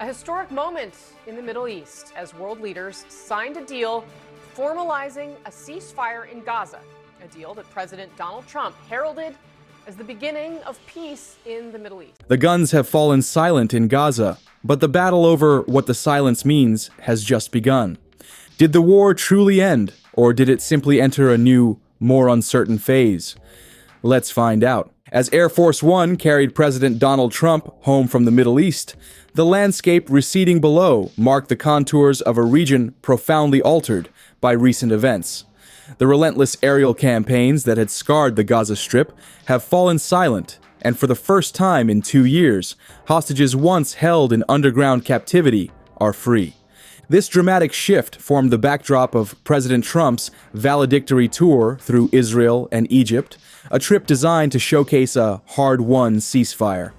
A historic moment in the Middle East as world leaders signed a deal formalizing a ceasefire in Gaza, a deal that President Donald Trump heralded as the beginning of peace in the Middle East. The guns have fallen silent in Gaza, but the battle over what the silence means has just begun. Did the war truly end, or did it simply enter a new, more uncertain phase? Let's find out. As Air Force One carried President Donald Trump home from the Middle East, the landscape receding below marked the contours of a region profoundly altered by recent events. The relentless aerial campaigns that had scarred the Gaza Strip have fallen silent, and for the first time in 2 years, hostages once held in underground captivity are free. This dramatic shift formed the backdrop of President Trump's valedictory tour through Israel and Egypt, a trip designed to showcase a hard-won ceasefire.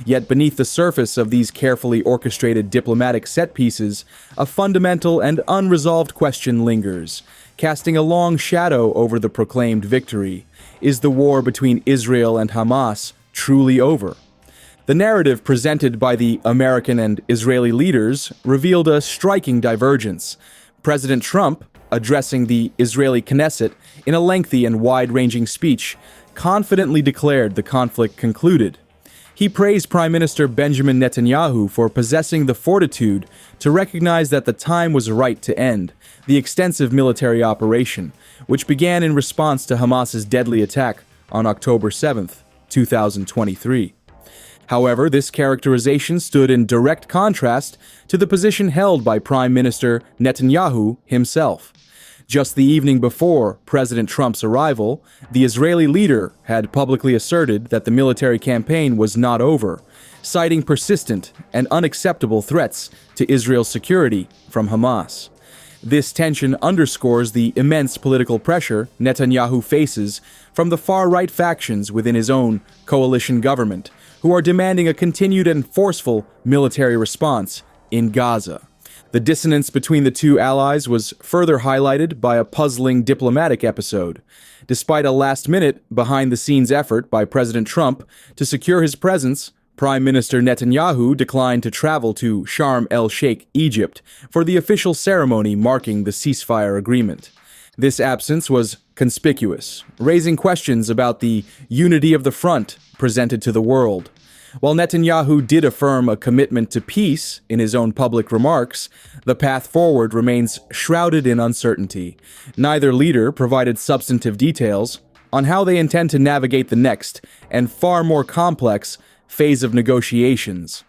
Yet beneath the surface of these carefully orchestrated diplomatic set pieces, a fundamental and unresolved question lingers, casting a long shadow over the proclaimed victory. Is the war between Israel and Hamas truly over? The narrative presented by the American and Israeli leaders revealed a striking divergence. President Trump, addressing the Israeli Knesset in a lengthy and wide-ranging speech, confidently declared the conflict concluded. He praised Prime Minister Benjamin Netanyahu for possessing the fortitude to recognize that the time was right to end the extensive military operation, which began in response to Hamas's deadly attack on October 7, 2023. However, this characterization stood in direct contrast to the position held by Prime Minister Netanyahu himself. Just the evening before President Trump's arrival, the Israeli leader had publicly asserted that the military campaign was not over, citing persistent and unacceptable threats to Israel's security from Hamas. This tension underscores the immense political pressure Netanyahu faces from the far-right factions within his own coalition government, who are demanding a continued and forceful military response in Gaza. The dissonance between the two allies was further highlighted by a puzzling diplomatic episode. Despite a last-minute, behind-the-scenes effort by President Trump to secure his presence, Prime Minister Netanyahu declined to travel to Sharm el-Sheikh, Egypt, for the official ceremony marking the ceasefire agreement. This absence was conspicuous, raising questions about the unity of the front presented to the world. While Netanyahu did affirm a commitment to peace in his own public remarks, the path forward remains shrouded in uncertainty. Neither leader provided substantive details on how they intend to navigate the next and far more complex phase of negotiations.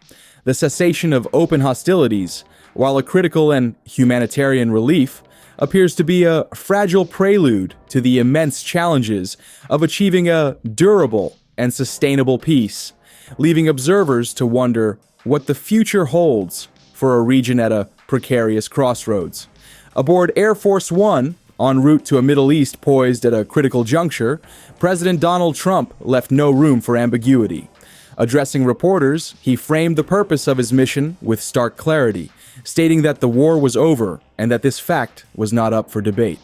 The cessation of open hostilities, while a critical and humanitarian relief, appears to be a fragile prelude to the immense challenges of achieving a durable and sustainable peace, leaving observers to wonder what the future holds for a region at a precarious crossroads. Aboard Air Force One, en route to a Middle East poised at a critical juncture, President Donald Trump left no room for ambiguity. Addressing reporters, he framed the purpose of his mission with stark clarity, stating that the war was over and that this fact was not up for debate.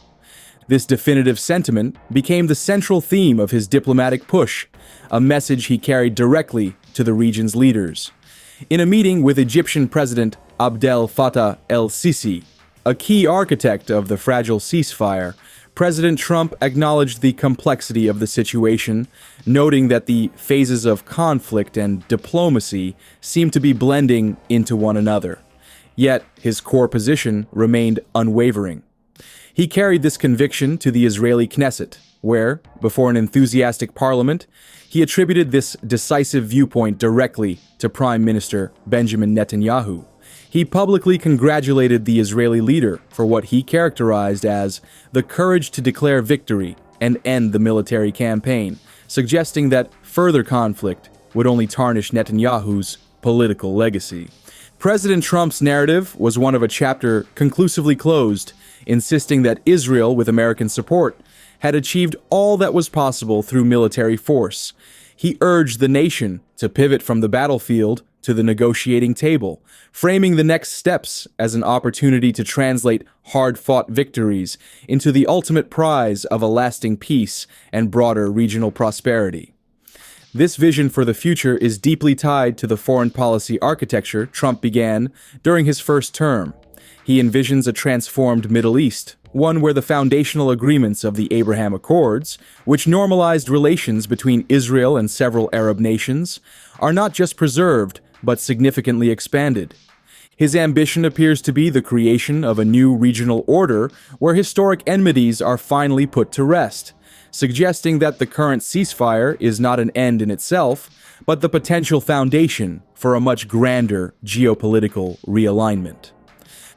This definitive sentiment became the central theme of his diplomatic push, a message he carried directly to the region's leaders. In a meeting with Egyptian President Abdel Fattah el-Sisi, a key architect of the fragile ceasefire, President Trump acknowledged the complexity of the situation, noting that the phases of conflict and diplomacy seemed to be blending into one another. Yet, his core position remained unwavering. He carried this conviction to the Israeli Knesset, where, before an enthusiastic parliament, he attributed this decisive viewpoint directly to Prime Minister Benjamin Netanyahu. He publicly congratulated the Israeli leader for what he characterized as the courage to declare victory and end the military campaign, suggesting that further conflict would only tarnish Netanyahu's political legacy. President Trump's narrative was one of a chapter conclusively closed, insisting that Israel, with American support, had achieved all that was possible through military force. He urged the nation to pivot from the battlefield to the negotiating table, framing the next steps as an opportunity to translate hard-fought victories into the ultimate prize of a lasting peace and broader regional prosperity. This vision for the future is deeply tied to the foreign policy architecture Trump began during his first term. He envisions a transformed Middle East, one where the foundational agreements of the Abraham Accords, which normalized relations between Israel and several Arab nations, are not just preserved, but significantly expanded. His ambition appears to be the creation of a new regional order where historic enmities are finally put to rest, suggesting that the current ceasefire is not an end in itself, but the potential foundation for a much grander geopolitical realignment.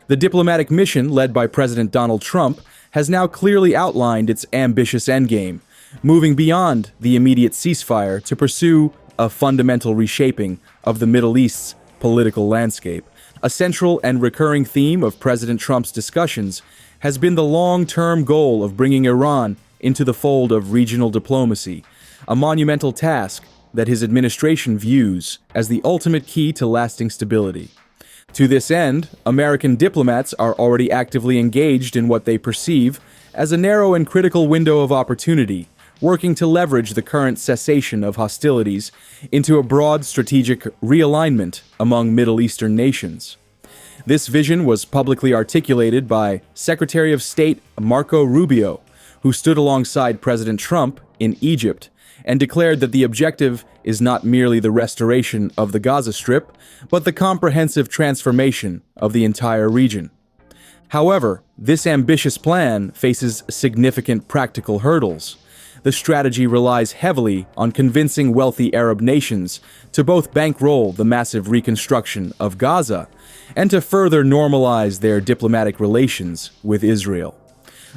The diplomatic mission led by President Donald Trump has now clearly outlined its ambitious endgame, moving beyond the immediate ceasefire to pursue a fundamental reshaping of the Middle East's political landscape. A central and recurring theme of President Trump's discussions has been the long-term goal of bringing Iran into the fold of regional diplomacy, a monumental task that his administration views as the ultimate key to lasting stability. To this end, American diplomats are already actively engaged in what they perceive as a narrow and critical window of opportunity, working to leverage the current cessation of hostilities into a broad strategic realignment among Middle Eastern nations. This vision was publicly articulated by Secretary of State Marco Rubio, who stood alongside President Trump in Egypt and declared that the objective is not merely the restoration of the Gaza Strip, but the comprehensive transformation of the entire region. However, this ambitious plan faces significant practical hurdles. The strategy relies heavily on convincing wealthy Arab nations to both bankroll the massive reconstruction of Gaza and to further normalize their diplomatic relations with Israel.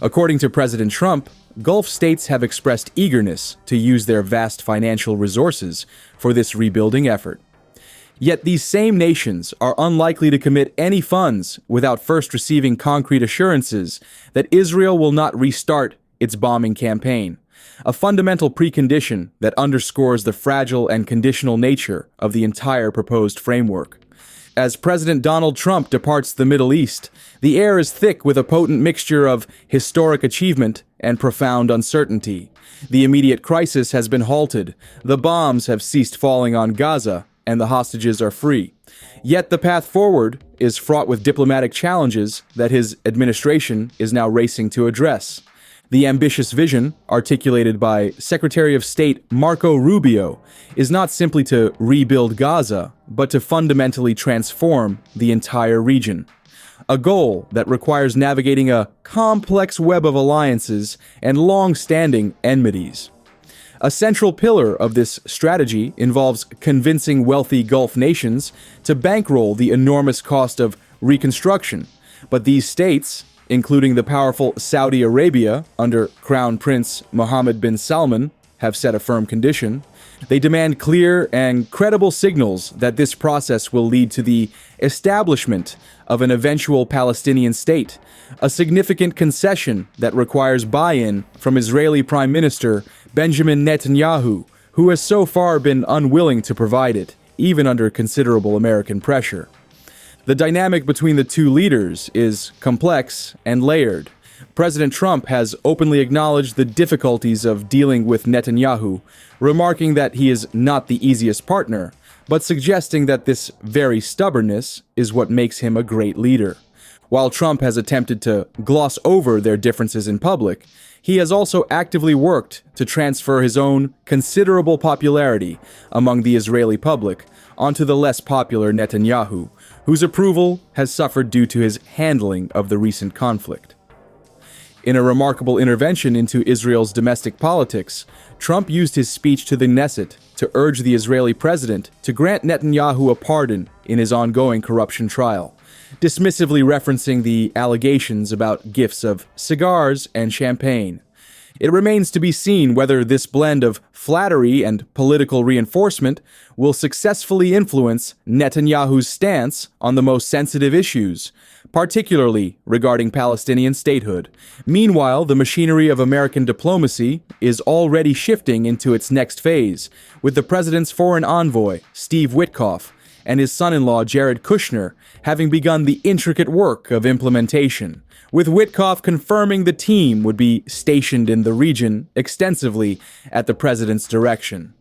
According to President Trump, Gulf states have expressed eagerness to use their vast financial resources for this rebuilding effort. Yet these same nations are unlikely to commit any funds without first receiving concrete assurances that Israel will not restart its bombing campaign, a fundamental precondition that underscores the fragile and conditional nature of the entire proposed framework. As President Donald Trump departs the Middle East, the air is thick with a potent mixture of historic achievement and profound uncertainty. The immediate crisis has been halted, the bombs have ceased falling on Gaza, and the hostages are free. Yet the path forward is fraught with diplomatic challenges that his administration is now racing to address. The ambitious vision, articulated by Secretary of State Marco Rubio, is not simply to rebuild Gaza, but to fundamentally transform the entire region. A goal that requires navigating a complex web of alliances and long-standing enmities. A central pillar of this strategy involves convincing wealthy Gulf nations to bankroll the enormous cost of reconstruction, but these states, including the powerful Saudi Arabia under Crown Prince Mohammed bin Salman, have set a firm condition. They demand clear and credible signals that this process will lead to the establishment of an eventual Palestinian state, a significant concession that requires buy-in from Israeli Prime Minister Benjamin Netanyahu, who has so far been unwilling to provide it, even under considerable American pressure. The dynamic between the two leaders is complex and layered. President Trump has openly acknowledged the difficulties of dealing with Netanyahu, remarking that he is not the easiest partner, but suggesting that this very stubbornness is what makes him a great leader. While Trump has attempted to gloss over their differences in public, he has also actively worked to transfer his own considerable popularity among the Israeli public onto the less popular Netanyahu, whose approval has suffered due to his handling of the recent conflict. In a remarkable intervention into Israel's domestic politics, Trump used his speech to the Knesset to urge the Israeli president to grant Netanyahu a pardon in his ongoing corruption trial, dismissively referencing the allegations about gifts of cigars and champagne. It remains to be seen whether this blend of flattery and political reinforcement will successfully influence Netanyahu's stance on the most sensitive issues, particularly regarding Palestinian statehood. Meanwhile, the machinery of American diplomacy is already shifting into its next phase, with the president's foreign envoy, Steve Witkoff, and his son-in-law, Jared Kushner, having begun the intricate work of implementation, with Witkoff confirming the team would be stationed in the region extensively at the president's direction.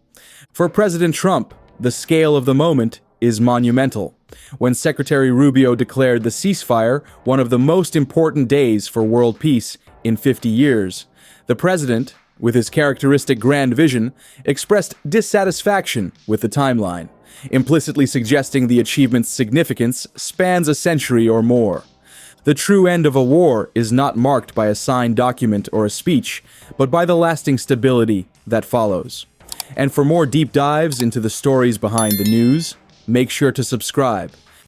For President Trump, the scale of the moment is monumental. When Secretary Rubio declared the ceasefire one of the most important days for world peace in 50 years, the president, with his characteristic grand vision, expressed dissatisfaction with the timeline, implicitly suggesting the achievement's significance spans a century or more. The true end of a war is not marked by a signed document or a speech, but by the lasting stability that follows. And for more deep dives into the stories behind the news, make sure to subscribe.